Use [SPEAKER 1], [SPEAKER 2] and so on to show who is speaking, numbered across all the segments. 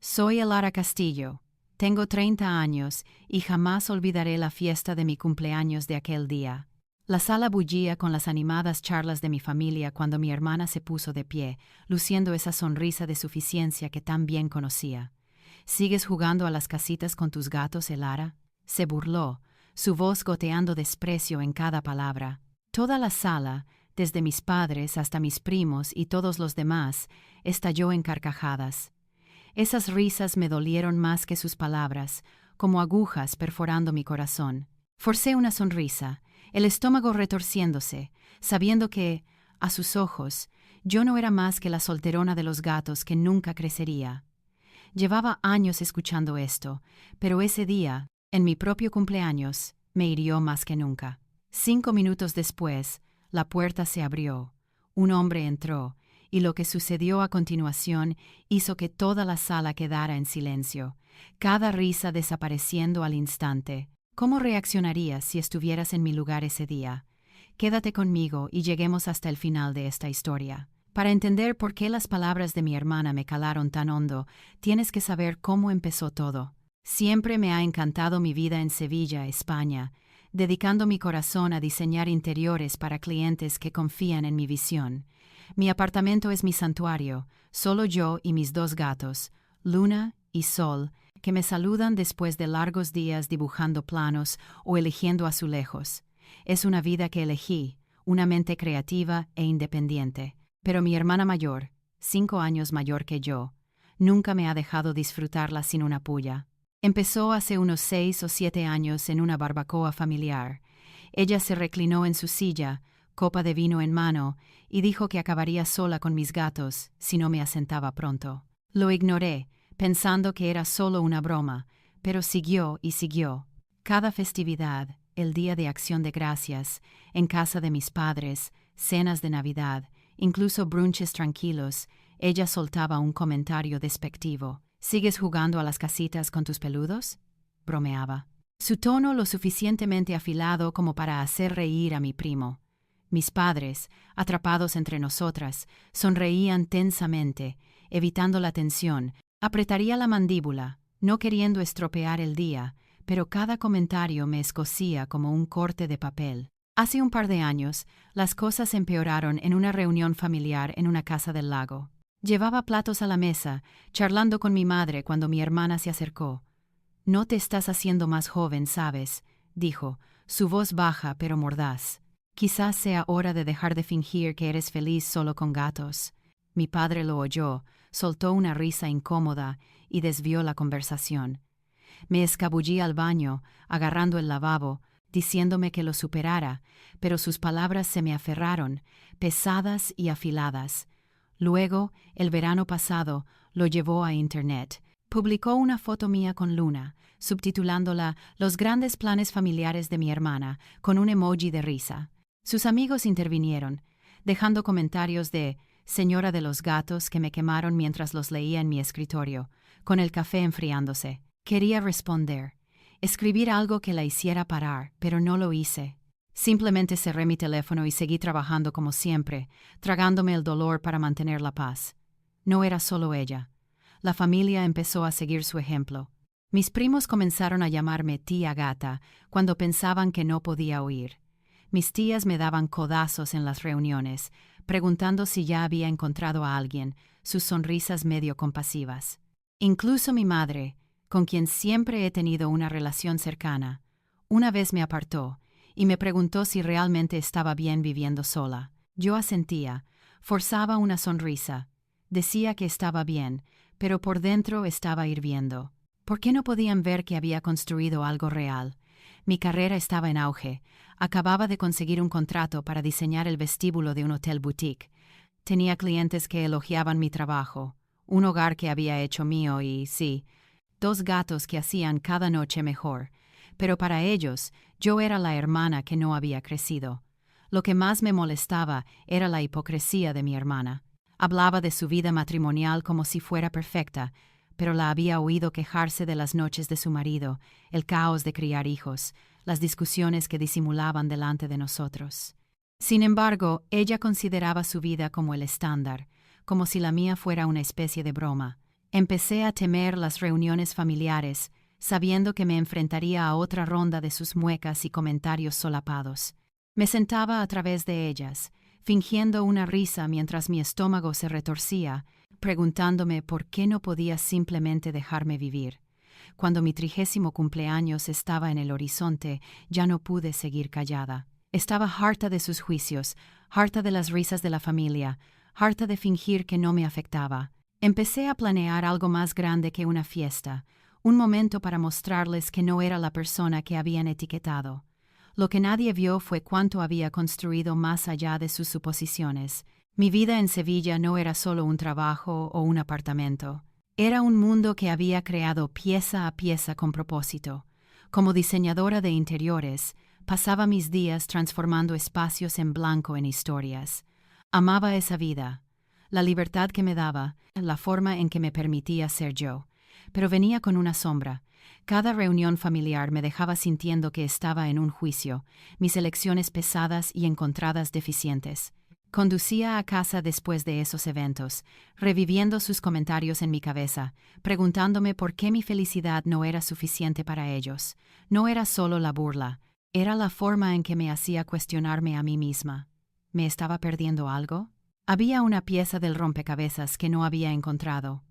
[SPEAKER 1] Soy Elara Castillo. Tengo 30 años y jamás olvidaré la fiesta de mi cumpleaños de aquel día. La sala bullía con las animadas charlas de mi familia cuando mi hermana se puso de pie, luciendo esa sonrisa de suficiencia que tan bien conocía. ¿Sigues jugando a las casitas con tus gatos, Elara? Se burló, su voz goteando desprecio en cada palabra. Toda la sala, desde mis padres hasta mis primos y todos los demás, estalló en carcajadas. Esas risas me dolieron más que sus palabras, como agujas perforando mi corazón. Forcé una sonrisa, el estómago retorciéndose, sabiendo que, a sus ojos, yo no era más que la solterona de los gatos que nunca crecería. Llevaba años escuchando esto, pero ese día, en mi propio cumpleaños, me hirió más que nunca. 5 minutos después, la puerta se abrió, un hombre entró, y lo que sucedió a continuación hizo que toda la sala quedara en silencio, cada risa desapareciendo al instante. ¿Cómo reaccionarías si estuvieras en mi lugar ese día? Quédate conmigo y lleguemos hasta el final de esta historia. Para entender por qué las palabras de mi hermana me calaron tan hondo, tienes que saber cómo empezó todo. Siempre me ha encantado mi vida en Sevilla, España, dedicando mi corazón a diseñar interiores para clientes que confían en mi visión. Mi apartamento es mi santuario, solo yo y mis 2 gatos, Luna y Sol, que me saludan después de largos días dibujando planos o eligiendo azulejos. Es una vida que elegí, una mente creativa e independiente. Pero mi hermana mayor, 5 años mayor que yo, nunca me ha dejado disfrutarla sin una pulla. Empezó hace unos 6 o 7 años en una barbacoa familiar. Ella se reclinó en su silla, copa de vino en mano, y dijo que acabaría sola con mis gatos si no me asentaba pronto. Lo ignoré, pensando que era solo una broma, pero siguió y siguió. Cada festividad, el Día de Acción de Gracias, en casa de mis padres, cenas de Navidad, incluso brunches tranquilos, ella soltaba un comentario despectivo. ¿Sigues jugando a las casitas con tus peludos?, bromeaba. Su tono lo suficientemente afilado como para hacer reír a mi primo. Mis padres, atrapados entre nosotras, sonreían tensamente, evitando la tensión. Apretaría la mandíbula, no queriendo estropear el día, pero cada comentario me escocía como un corte de papel. Hace un par de años, las cosas empeoraron en una reunión familiar en una casa del lago. Llevaba platos a la mesa, charlando con mi madre cuando mi hermana se acercó. «No te estás haciendo más joven, ¿sabes?», dijo, su voz baja pero mordaz. «Quizás sea hora de dejar de fingir que eres feliz solo con gatos». Mi padre lo oyó, soltó una risa incómoda y desvió la conversación. Me escabullí al baño, agarrando el lavabo, diciéndome que lo superara, pero sus palabras se me aferraron, pesadas y afiladas. Luego, el verano pasado, lo llevó a Internet. Publicó una foto mía con Luna, subtitulándola «Los grandes planes familiares de mi hermana», con un emoji de risa. Sus amigos intervinieron, dejando comentarios de «Señora de los gatos» que me quemaron mientras los leía en mi escritorio, con el café enfriándose. Quería responder, escribir algo que la hiciera parar, pero no lo hice. Simplemente cerré mi teléfono y seguí trabajando como siempre, tragándome el dolor para mantener la paz. No era solo ella. La familia empezó a seguir su ejemplo. Mis primos comenzaron a llamarme tía gata cuando pensaban que no podía oír. Mis tías me daban codazos en las reuniones, preguntando si ya había encontrado a alguien, sus sonrisas medio compasivas. Incluso mi madre, con quien siempre he tenido una relación cercana, una vez me apartó y me preguntó si realmente estaba bien viviendo sola. Yo asentía, forzaba una sonrisa, decía que estaba bien, pero por dentro estaba hirviendo. ¿Por qué no podían ver que había construido algo real? Mi carrera estaba en auge, acababa de conseguir un contrato para diseñar el vestíbulo de un hotel boutique. Tenía clientes que elogiaban mi trabajo, un hogar que había hecho mío y, sí, 2 gatos que hacían cada noche mejor. Pero para ellos, yo era la hermana que no había crecido. Lo que más me molestaba era la hipocresía de mi hermana. Hablaba de su vida matrimonial como si fuera perfecta, pero la había oído quejarse de las noches de su marido, el caos de criar hijos, las discusiones que disimulaban delante de nosotros. Sin embargo, ella consideraba su vida como el estándar, como si la mía fuera una especie de broma. Empecé a temer las reuniones familiares, sabiendo que me enfrentaría a otra ronda de sus muecas y comentarios solapados. Me sentaba a través de ellas, fingiendo una risa mientras mi estómago se retorcía, preguntándome por qué no podía simplemente dejarme vivir. Cuando mi 30º cumpleaños estaba en el horizonte, ya no pude seguir callada. Estaba harta de sus juicios, harta de las risas de la familia, harta de fingir que no me afectaba. Empecé a planear algo más grande que una fiesta, un momento para mostrarles que no era la persona que habían etiquetado. Lo que nadie vio fue cuánto había construido más allá de sus suposiciones. Mi vida en Sevilla no era solo un trabajo o un apartamento. Era un mundo que había creado pieza a pieza con propósito. Como diseñadora de interiores, pasaba mis días transformando espacios en blanco en historias. Amaba esa vida, la libertad que me daba, la forma en que me permitía ser yo. Pero venía con una sombra. Cada reunión familiar me dejaba sintiendo que estaba en un juicio, mis elecciones pesadas y encontradas deficientes. Conducía a casa después de esos eventos, reviviendo sus comentarios en mi cabeza, preguntándome por qué mi felicidad no era suficiente para ellos. No era solo la burla, era la forma en que me hacía cuestionarme a mí misma. ¿Me estaba perdiendo algo? Había una pieza del rompecabezas que no había encontrado.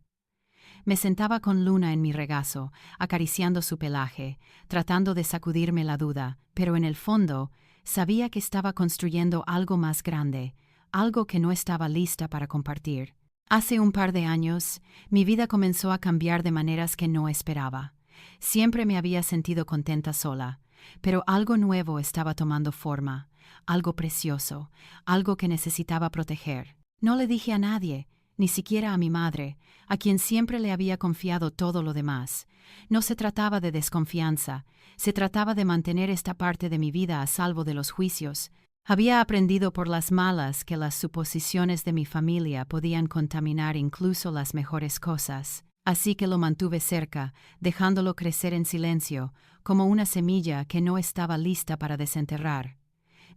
[SPEAKER 1] Me sentaba con Luna en mi regazo, acariciando su pelaje, tratando de sacudirme la duda, pero en el fondo sabía que estaba construyendo algo más grande, algo que no estaba lista para compartir. Hace un par de años, mi vida comenzó a cambiar de maneras que no esperaba. Siempre me había sentido contenta sola, pero algo nuevo estaba tomando forma, algo precioso, algo que necesitaba proteger. No le dije a nadie, ni siquiera a mi madre, a quien siempre le había confiado todo lo demás. No se trataba de desconfianza, se trataba de mantener esta parte de mi vida a salvo de los juicios. Había aprendido por las malas que las suposiciones de mi familia podían contaminar incluso las mejores cosas, así que lo mantuve cerca, dejándolo crecer en silencio, como una semilla que no estaba lista para desenterrar.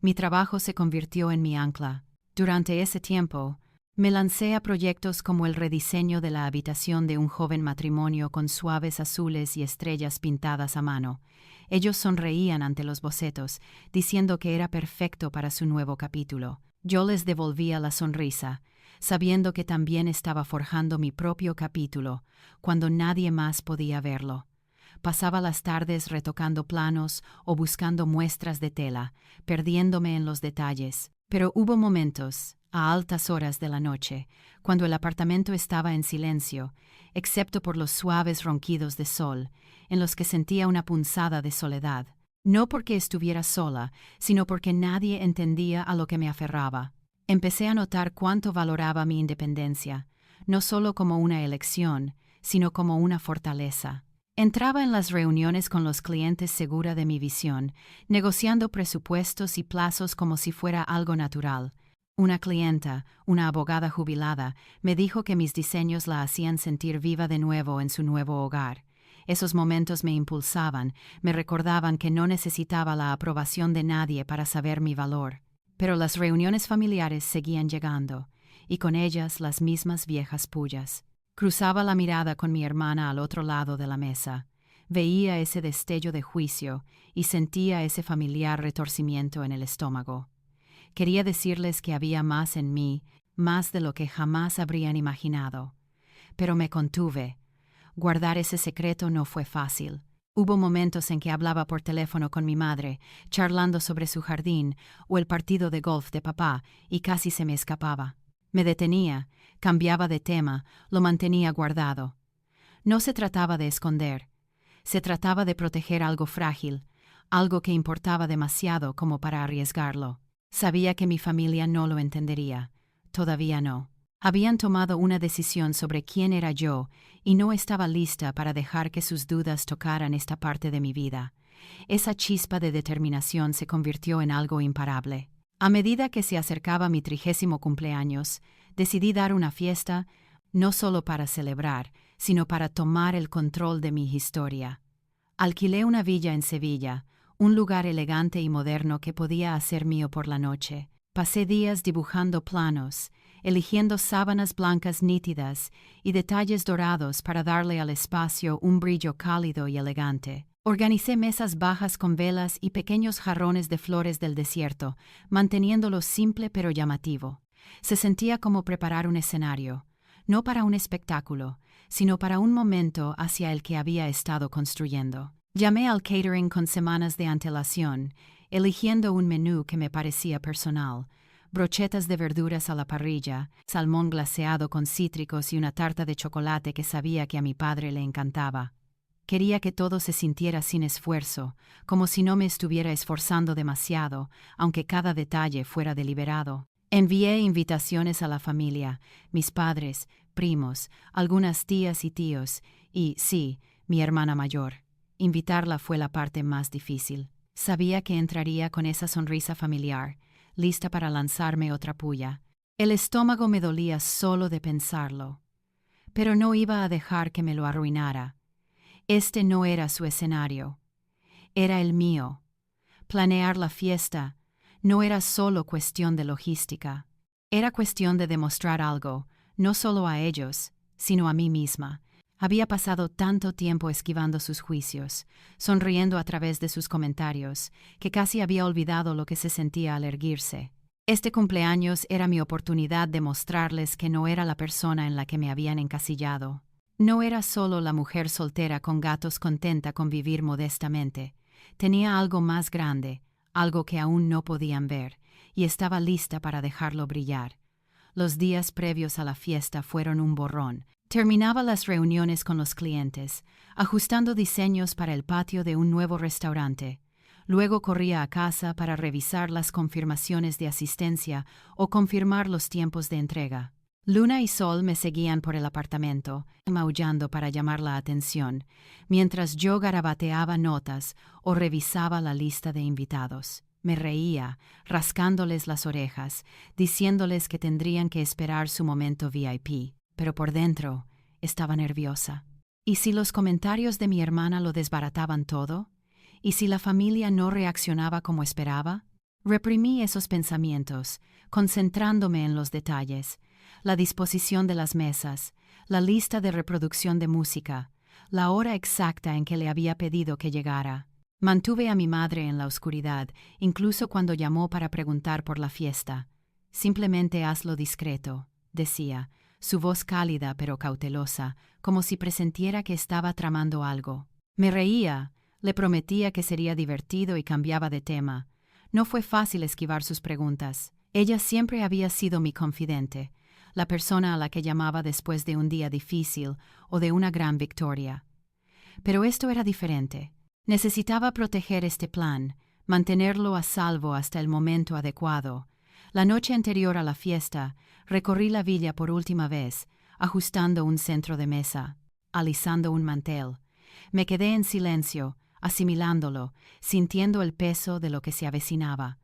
[SPEAKER 1] Mi trabajo se convirtió en mi ancla. Durante ese tiempo, me lancé a proyectos como el rediseño de la habitación de un joven matrimonio con suaves azules y estrellas pintadas a mano. Ellos sonreían ante los bocetos, diciendo que era perfecto para su nuevo capítulo. Yo les devolvía la sonrisa, sabiendo que también estaba forjando mi propio capítulo, cuando nadie más podía verlo. Pasaba las tardes retocando planos o buscando muestras de tela, perdiéndome en los detalles. Pero hubo momentos, a altas horas de la noche, cuando el apartamento estaba en silencio, excepto por los suaves ronquidos de sol, en los que sentía una punzada de soledad. No porque estuviera sola, sino porque nadie entendía a lo que me aferraba. Empecé a notar cuánto valoraba mi independencia, no solo como una elección, sino como una fortaleza. Entraba en las reuniones con los clientes segura de mi visión, negociando presupuestos y plazos como si fuera algo natural. Una clienta, una abogada jubilada, me dijo que mis diseños la hacían sentir viva de nuevo en su nuevo hogar. Esos momentos me impulsaban, me recordaban que no necesitaba la aprobación de nadie para saber mi valor. Pero las reuniones familiares seguían llegando, y con ellas las mismas viejas pullas. Cruzaba la mirada con mi hermana al otro lado de la mesa. Veía ese destello de juicio y sentía ese familiar retorcimiento en el estómago. Quería decirles que había más en mí, más de lo que jamás habrían imaginado. Pero me contuve. Guardar ese secreto no fue fácil. Hubo momentos en que hablaba por teléfono con mi madre, charlando sobre su jardín o el partido de golf de papá, y casi se me escapaba. Me detenía, cambiaba de tema, lo mantenía guardado. No se trataba de esconder. Se trataba de proteger algo frágil, algo que importaba demasiado como para arriesgarlo. Sabía que mi familia no lo entendería. Todavía no. Habían tomado una decisión sobre quién era yo y no estaba lista para dejar que sus dudas tocaran esta parte de mi vida. Esa chispa de determinación se convirtió en algo imparable. A medida que se acercaba mi 30º cumpleaños, decidí dar una fiesta, no solo para celebrar, sino para tomar el control de mi historia. Alquilé una villa en Sevilla, un lugar elegante y moderno que podía hacer mío por la noche. Pasé días dibujando planos, eligiendo sábanas blancas nítidas y detalles dorados para darle al espacio un brillo cálido y elegante. Organicé mesas bajas con velas y pequeños jarrones de flores del desierto, manteniéndolo simple pero llamativo. Se sentía como preparar un escenario, no para un espectáculo, sino para un momento hacia el que había estado construyendo. Llamé al catering con semanas de antelación, eligiendo un menú que me parecía personal: brochetas de verduras a la parrilla, salmón glaseado con cítricos y una tarta de chocolate que sabía que a mi padre le encantaba. Quería que todo se sintiera sin esfuerzo, como si no me estuviera esforzando demasiado, aunque cada detalle fuera deliberado. Envié invitaciones a la familia, mis padres, primos, algunas tías y tíos, y, sí, mi hermana mayor. Invitarla fue la parte más difícil. Sabía que entraría con esa sonrisa familiar, lista para lanzarme otra puya. El estómago me dolía solo de pensarlo. Pero no iba a dejar que me lo arruinara. Este no era su escenario. Era el mío. Planear la fiesta no era solo cuestión de logística. Era cuestión de demostrar algo, no solo a ellos, sino a mí misma. Había pasado tanto tiempo esquivando sus juicios, sonriendo a través de sus comentarios, que casi había olvidado lo que se sentía al erguirse. Este cumpleaños era mi oportunidad de mostrarles que no era la persona en la que me habían encasillado. No era solo la mujer soltera con gatos contenta con vivir modestamente. Tenía algo más grande, algo que aún no podían ver, y estaba lista para dejarlo brillar. Los días previos a la fiesta fueron un borrón. Terminaba las reuniones con los clientes, ajustando diseños para el patio de un nuevo restaurante. Luego corría a casa para revisar las confirmaciones de asistencia o confirmar los tiempos de entrega. Luna y Sol me seguían por el apartamento, maullando para llamar la atención, mientras yo garabateaba notas o revisaba la lista de invitados. Me reía, rascándoles las orejas, diciéndoles que tendrían que esperar su momento VIP, pero por dentro estaba nerviosa. ¿Y si los comentarios de mi hermana lo desbarataban todo? ¿Y si la familia no reaccionaba como esperaba? Reprimí esos pensamientos, concentrándome en los detalles: la disposición de las mesas, la lista de reproducción de música, la hora exacta en que le había pedido que llegara. Mantuve a mi madre en la oscuridad, incluso cuando llamó para preguntar por la fiesta. Simplemente hazlo discreto, decía, su voz cálida pero cautelosa, como si presentiera que estaba tramando algo. Me reía, le prometía que sería divertido y cambiaba de tema. No fue fácil esquivar sus preguntas. Ella siempre había sido mi confidente, la persona a la que llamaba después de un día difícil o de una gran victoria. Pero esto era diferente. Necesitaba proteger este plan, mantenerlo a salvo hasta el momento adecuado. La noche anterior a la fiesta, recorrí la villa por última vez, ajustando un centro de mesa, alisando un mantel. Me quedé en silencio, asimilándolo, sintiendo el peso de lo que se avecinaba.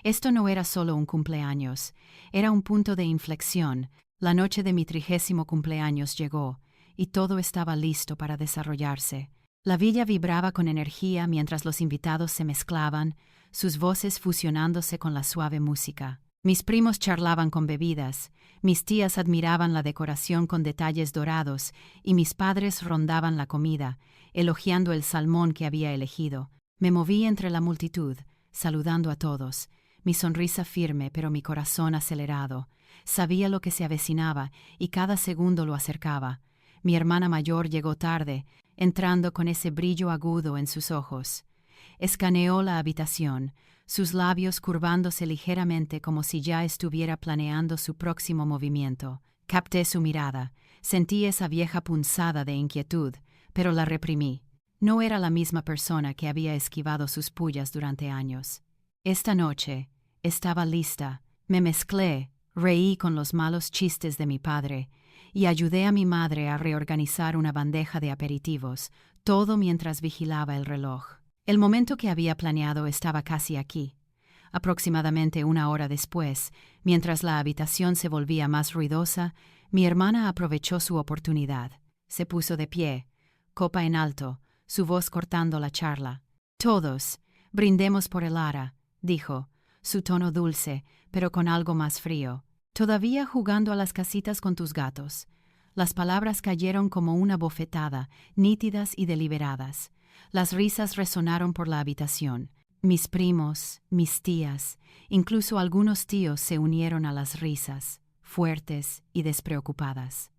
[SPEAKER 1] Esto no era solo un cumpleaños, era un punto de inflexión. La noche de mi 30º cumpleaños llegó, y todo estaba listo para desarrollarse. La villa vibraba con energía mientras los invitados se mezclaban, sus voces fusionándose con la suave música. Mis primos charlaban con bebidas, mis tías admiraban la decoración con detalles dorados, y mis padres rondaban la comida, elogiando el salmón que había elegido. Me moví entre la multitud, saludando a todos, mi sonrisa firme pero mi corazón acelerado. Sabía lo que se avecinaba y cada segundo lo acercaba. Mi hermana mayor llegó tarde, entrando con ese brillo agudo en sus ojos. Escaneó la habitación, sus labios curvándose ligeramente como si ya estuviera planeando su próximo movimiento. Capté su mirada, sentí esa vieja punzada de inquietud, pero la reprimí. No era la misma persona que había esquivado sus pullas durante años. Esta noche estaba lista, me mezclé, reí con los malos chistes de mi padre y ayudé a mi madre a reorganizar una bandeja de aperitivos, todo mientras vigilaba el reloj. El momento que había planeado estaba casi aquí. Aproximadamente una hora después, mientras la habitación se volvía más ruidosa, mi hermana aprovechó su oportunidad. Se puso de pie, copa en alto, su voz cortando la charla. «Todos, brindemos por el Ara», dijo, su tono dulce, pero con algo más frío. Todavía jugando a las casitas con tus gatos. Las palabras cayeron como una bofetada, nítidas y deliberadas. Las risas resonaron por la habitación. Mis primos, mis tías, incluso algunos tíos se unieron a las risas, fuertes y despreocupadas.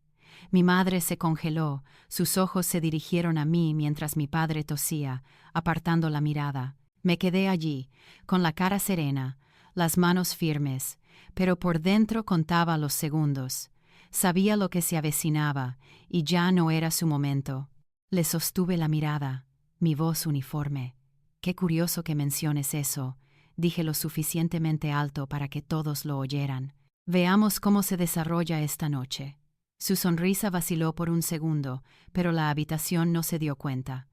[SPEAKER 1] Mi madre se congeló, sus ojos se dirigieron a mí mientras mi padre tosía, apartando la mirada. Me quedé allí, con la cara serena, las manos firmes, pero por dentro contaba los segundos. Sabía lo que se avecinaba, y ya no era su momento. Le sostuve la mirada, mi voz uniforme. «Qué curioso que menciones eso», dije lo suficientemente alto para que todos lo oyeran. «Veamos cómo se desarrolla esta noche». Su sonrisa vaciló por un segundo, pero la habitación no se dio cuenta.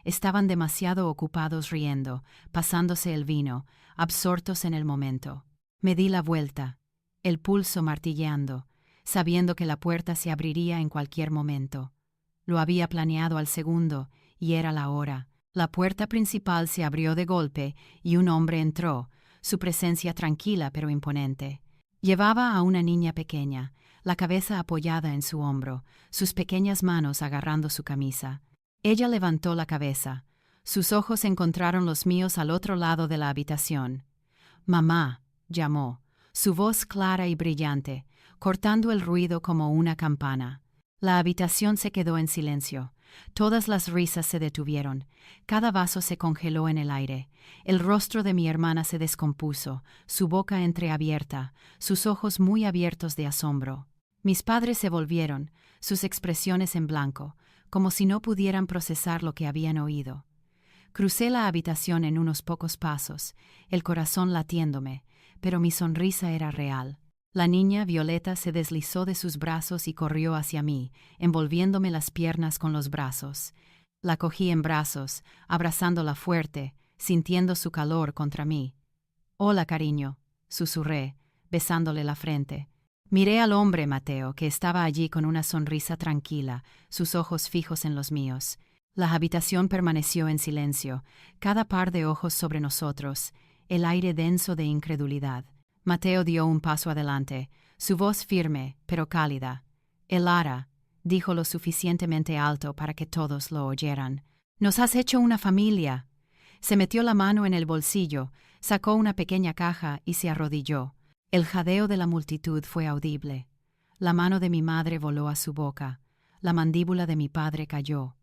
[SPEAKER 1] Estaban demasiado ocupados riendo, pasándose el vino, absortos en el momento. Me di la vuelta, el pulso martilleando, sabiendo que la puerta se abriría en cualquier momento. Lo había planeado al segundo, y era la hora. La puerta principal se abrió de golpe y un hombre entró, su presencia tranquila pero imponente. Llevaba a una niña pequeña, la cabeza apoyada en su hombro, sus pequeñas manos agarrando su camisa. Ella levantó la cabeza. Sus ojos encontraron los míos al otro lado de la habitación. «Mamá», llamó, su voz clara y brillante, cortando el ruido como una campana. La habitación se quedó en silencio. Todas las risas se detuvieron. Cada vaso se congeló en el aire. El rostro de mi hermana se descompuso, su boca entreabierta, sus ojos muy abiertos de asombro. Mis padres se volvieron, sus expresiones en blanco, como si no pudieran procesar lo que habían oído. Crucé la habitación en unos pocos pasos, el corazón latiéndome, pero mi sonrisa era real. La niña Violeta se deslizó de sus brazos y corrió hacia mí, envolviéndome las piernas con los brazos. La cogí en brazos, abrazándola fuerte, sintiendo su calor contra mí. «Hola, cariño», susurré, besándole la frente. Miré al hombre Mateo, que estaba allí con una sonrisa tranquila, sus ojos fijos en los míos. La habitación permaneció en silencio, cada par de ojos sobre nosotros, el aire denso de incredulidad. Mateo dio un paso adelante, su voz firme, pero cálida. «Elara», dijo lo suficientemente alto para que todos lo oyeran. «Nos has hecho una familia». Se metió la mano en el bolsillo, sacó una pequeña caja y se arrodilló. El jadeo de la multitud fue audible. La mano de mi madre voló a su boca. La mandíbula de mi padre cayó.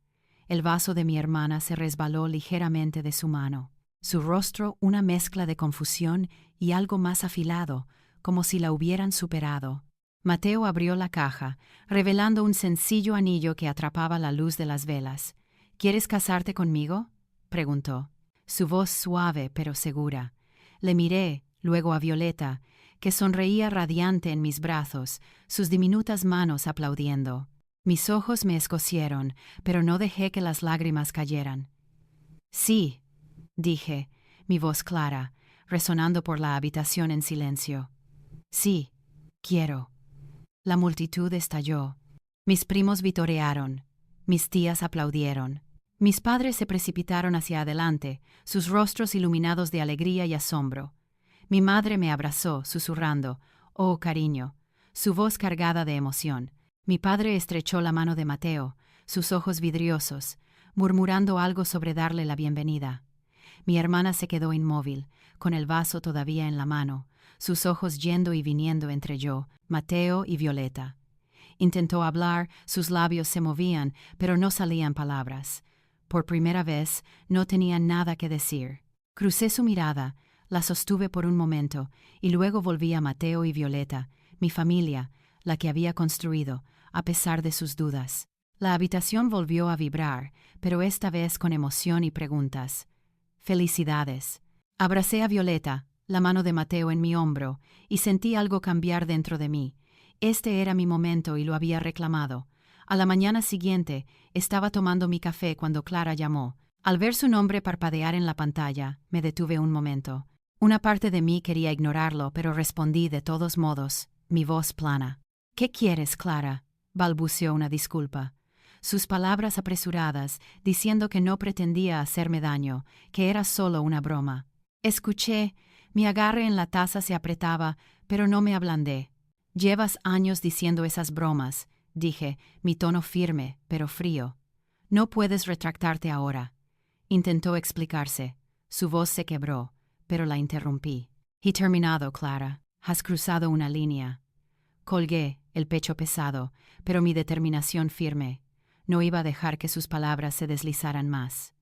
[SPEAKER 1] El vaso de mi hermana se resbaló ligeramente de su mano. Su rostro una mezcla de confusión y algo más afilado, como si la hubieran superado. Mateo abrió la caja, revelando un sencillo anillo que atrapaba la luz de las velas. «¿Quieres casarte conmigo?», preguntó. Su voz suave pero segura. Le miré, luego a Violeta, que sonreía radiante en mis brazos, sus diminutas manos aplaudiendo. Mis ojos me escocieron, pero no dejé que las lágrimas cayeran. «Sí», dije, mi voz clara, resonando por la habitación en silencio. «Sí, quiero». La multitud estalló. Mis primos vitorearon. Mis tías aplaudieron. Mis padres se precipitaron hacia adelante, sus rostros iluminados de alegría y asombro. Mi madre me abrazó, susurrando, «Oh, cariño», su voz cargada de emoción. Mi padre estrechó la mano de Mateo, sus ojos vidriosos, murmurando algo sobre darle la bienvenida. Mi hermana se quedó inmóvil, con el vaso todavía en la mano, sus ojos yendo y viniendo entre yo, Mateo y Violeta. Intentó hablar, sus labios se movían, pero no salían palabras. Por primera vez, no tenía nada que decir. Crucé su mirada, la sostuve por un momento, y luego volví a Mateo y Violeta, mi familia, la que había construido, a pesar de sus dudas. La habitación volvió a vibrar, pero esta vez con emoción y preguntas. «Felicidades». Abracé a Violeta, la mano de Mateo en mi hombro, y sentí algo cambiar dentro de mí. Este era mi momento y lo había reclamado. A la mañana siguiente, estaba tomando mi café cuando Clara llamó. Al ver su nombre parpadear en la pantalla, me detuve un momento. Una parte de mí quería ignorarlo, pero respondí de todos modos, mi voz plana. «¿Qué quieres, Clara?», balbuceó una disculpa. Sus palabras apresuradas, diciendo que no pretendía hacerme daño, que era solo una broma. Escuché, mi agarre en la taza se apretaba, pero no me ablandé. Llevas años diciendo esas bromas, dije, mi tono firme, pero frío. No puedes retractarte ahora. Intentó explicarse. Su voz se quebró, pero la interrumpí. He terminado, Clara. Has cruzado una línea. Colgué, el pecho pesado, pero mi determinación firme. No iba a dejar que sus palabras se deslizaran más.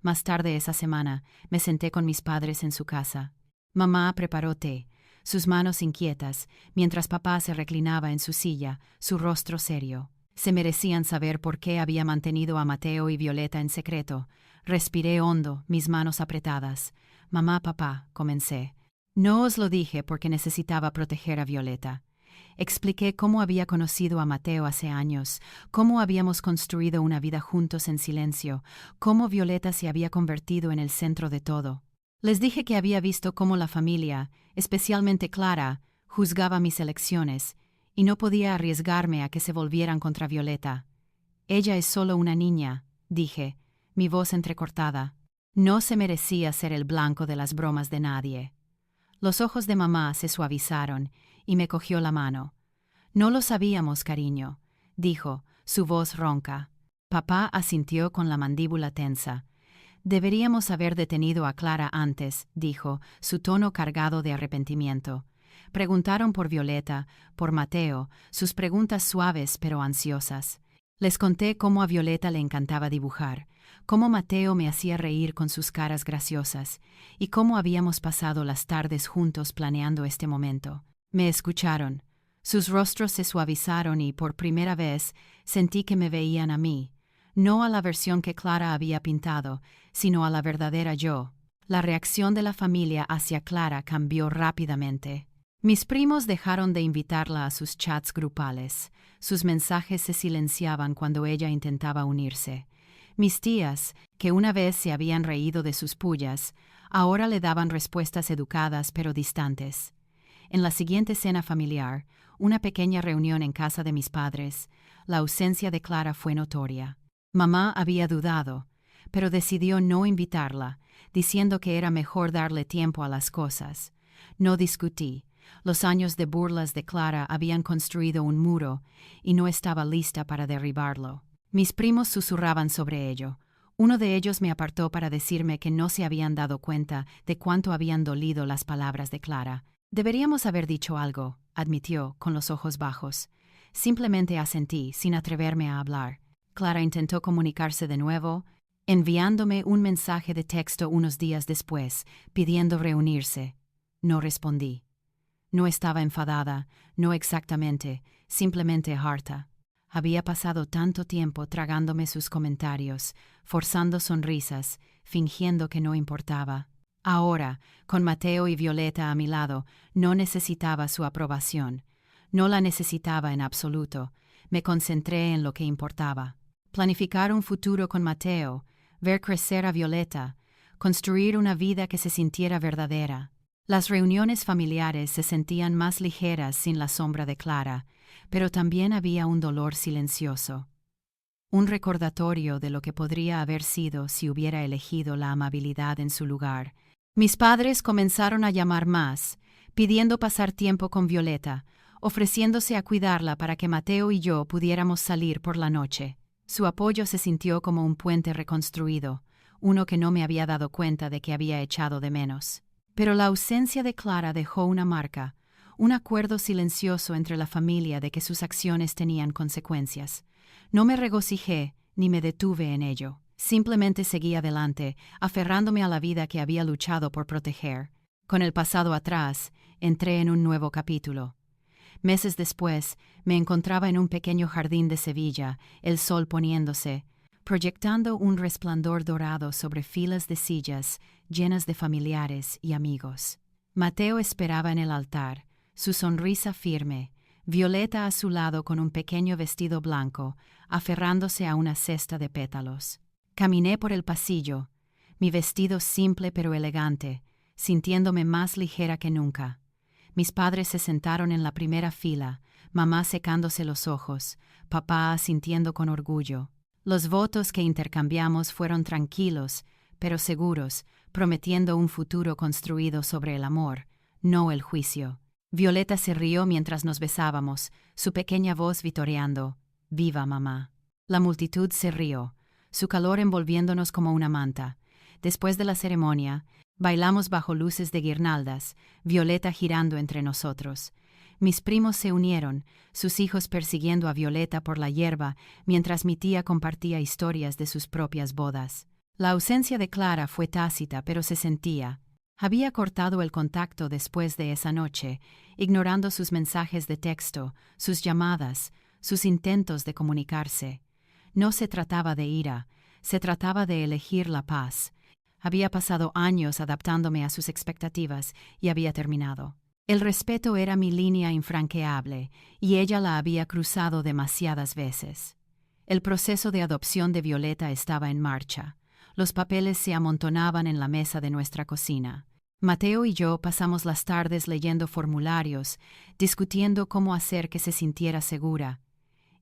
[SPEAKER 1] Más tarde esa semana, me senté con mis padres en su casa. Mamá preparó té, sus manos inquietas, mientras papá se reclinaba en su silla, su rostro serio. Se merecían saber por qué había mantenido a Mateo y Violeta en secreto. Respiré hondo, mis manos apretadas. Mamá, papá, comencé. No os lo dije porque necesitaba proteger a Violeta. Expliqué cómo había conocido a Mateo hace años, cómo habíamos construido una vida juntos en silencio, cómo Violeta se había convertido en el centro de todo. Les dije que había visto cómo la familia, especialmente Clara, juzgaba mis elecciones, y no podía arriesgarme a que se volvieran contra Violeta. Ella es solo una niña, dije, mi voz entrecortada. No se merecía ser el blanco de las bromas de nadie. Los ojos de mamá se suavizaron y me cogió la mano. No lo sabíamos, cariño, dijo, su voz ronca. Papá asintió con la mandíbula tensa. Deberíamos haber detenido a Clara antes, dijo, su tono cargado de arrepentimiento. Preguntaron por Violeta, por Mateo, sus preguntas suaves pero ansiosas. Les conté cómo a Violeta le encantaba dibujar, cómo Mateo me hacía reír con sus caras graciosas, y cómo habíamos pasado las tardes juntos planeando este momento. Me escucharon. Sus rostros se suavizaron y, por primera vez, sentí que me veían a mí, no a la versión que Clara había pintado, sino a la verdadera yo. La reacción de la familia hacia Clara cambió rápidamente. Mis primos dejaron de invitarla a sus chats grupales. Sus mensajes se silenciaban cuando ella intentaba unirse. Mis tías, que una vez se habían reído de sus pullas, ahora le daban respuestas educadas pero distantes. En la siguiente cena familiar, una pequeña reunión en casa de mis padres, la ausencia de Clara fue notoria. Mamá había dudado, pero decidió no invitarla, diciendo que era mejor darle tiempo a las cosas. No discutí. Los años de burlas de Clara habían construido un muro y no estaba lista para derribarlo. Mis primos susurraban sobre ello. Uno de ellos me apartó para decirme que no se habían dado cuenta de cuánto habían dolido las palabras de Clara. Deberíamos haber dicho algo, admitió, con los ojos bajos. Simplemente asentí, sin atreverme a hablar. Clara intentó comunicarse de nuevo, enviándome un mensaje de texto unos días después, pidiendo reunirse. No respondí. No estaba enfadada, no exactamente, simplemente harta. Había pasado tanto tiempo tragándome sus comentarios, forzando sonrisas, fingiendo que no importaba. Ahora, con Mateo y Violeta a mi lado, no necesitaba su aprobación. No la necesitaba en absoluto. Me concentré en lo que importaba. Planificar un futuro con Mateo, ver crecer a Violeta, construir una vida que se sintiera verdadera. Las reuniones familiares se sentían más ligeras sin la sombra de Clara, pero también había un dolor silencioso. Un recordatorio de lo que podría haber sido si hubiera elegido la amabilidad en su lugar. Mis padres comenzaron a llamar más, pidiendo pasar tiempo con Violeta, ofreciéndose a cuidarla para que Mateo y yo pudiéramos salir por la noche. Su apoyo se sintió como un puente reconstruido, uno que no me había dado cuenta de que había echado de menos. Pero la ausencia de Clara dejó una marca, un acuerdo silencioso entre la familia de que sus acciones tenían consecuencias. No me regocijé ni me detuve en ello. Simplemente seguí adelante, aferrándome a la vida que había luchado por proteger. Con el pasado atrás, entré en un nuevo capítulo. Meses después, me encontraba en un pequeño jardín de Sevilla, el sol poniéndose, proyectando un resplandor dorado sobre filas de sillas llenas de familiares y amigos. Mateo esperaba en el altar, su sonrisa firme, Violeta a su lado con un pequeño vestido blanco, aferrándose a una cesta de pétalos. Caminé por el pasillo, mi vestido simple pero elegante, sintiéndome más ligera que nunca. Mis padres se sentaron en la primera fila, mamá secándose los ojos, papá asintiendo con orgullo. Los votos que intercambiamos fueron tranquilos, pero seguros, prometiendo un futuro construido sobre el amor, no el juicio. Violeta se rió mientras nos besábamos, su pequeña voz vitoreando: «¡Viva mamá!». La multitud se rió, su calor envolviéndonos como una manta. Después de la ceremonia, bailamos bajo luces de guirnaldas, Violeta girando entre nosotros. Mis primos se unieron, sus hijos persiguiendo a Violeta por la hierba, mientras mi tía compartía historias de sus propias bodas. La ausencia de Clara fue tácita, pero se sentía. Había cortado el contacto después de esa noche, ignorando sus mensajes de texto, sus llamadas, sus intentos de comunicarse. No se trataba de ira, se trataba de elegir la paz. Había pasado años adaptándome a sus expectativas y había terminado. El respeto era mi línea infranqueable, y ella la había cruzado demasiadas veces. El proceso de adopción de Violeta estaba en marcha. Los papeles se amontonaban en la mesa de nuestra cocina. Mateo y yo pasamos las tardes leyendo formularios, discutiendo cómo hacer que se sintiera segura.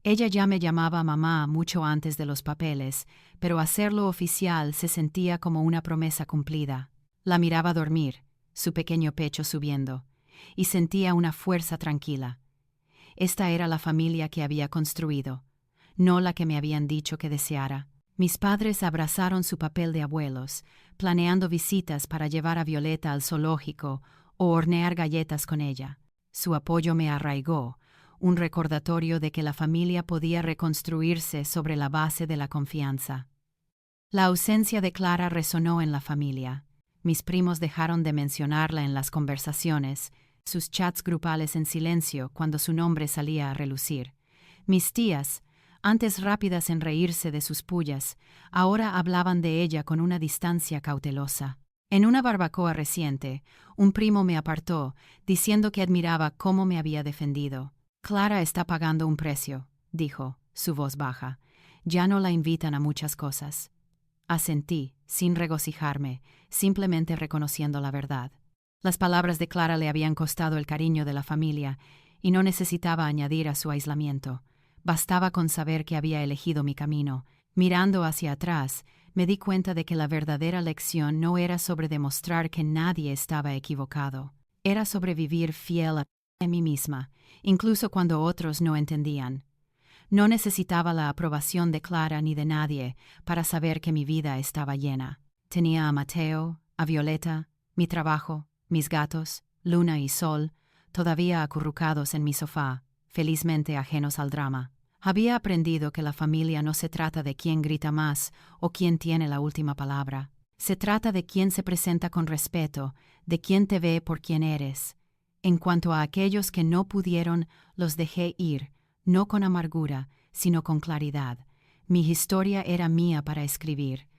[SPEAKER 1] Ella ya me llamaba mamá mucho antes de los papeles, pero hacerlo oficial se sentía como una promesa cumplida. La miraba dormir, su pequeño pecho subiendo, y sentía una fuerza tranquila. Esta era la familia que había construido, no la que me habían dicho que deseara. Mis padres abrazaron su papel de abuelos, planeando visitas para llevar a Violeta al zoológico o hornear galletas con ella. Su apoyo me arraigó, un recordatorio de que la familia podía reconstruirse sobre la base de la confianza. La ausencia de Clara resonó en la familia. Mis primos dejaron de mencionarla en las conversaciones, sus chats grupales en silencio cuando su nombre salía a relucir. Mis tías, antes rápidas en reírse de sus pullas, ahora hablaban de ella con una distancia cautelosa. En una barbacoa reciente, un primo me apartó, diciendo que admiraba cómo me había defendido. «Clara está pagando un precio», dijo, su voz baja. «Ya no la invitan a muchas cosas». Asentí, sin regocijarme, simplemente reconociendo la verdad. Las palabras de Clara le habían costado el cariño de la familia, y no necesitaba añadir a su aislamiento. Bastaba con saber que había elegido mi camino. Mirando hacia atrás, me di cuenta de que la verdadera lección no era sobre demostrar que nadie estaba equivocado. Era sobre vivir fiel a mí misma, incluso cuando otros no entendían. No necesitaba la aprobación de Clara ni de nadie para saber que mi vida estaba llena. Tenía a Mateo, a Violeta, mi trabajo, mis gatos, Luna y Sol, todavía acurrucados en mi sofá, felizmente ajenos al drama. Había aprendido que la familia no se trata de quién grita más o quién tiene la última palabra. Se trata de quién se presenta con respeto, de quién te ve por quien eres. En cuanto a aquellos que no pudieron, los dejé ir, no con amargura, sino con claridad. Mi historia era mía para escribir.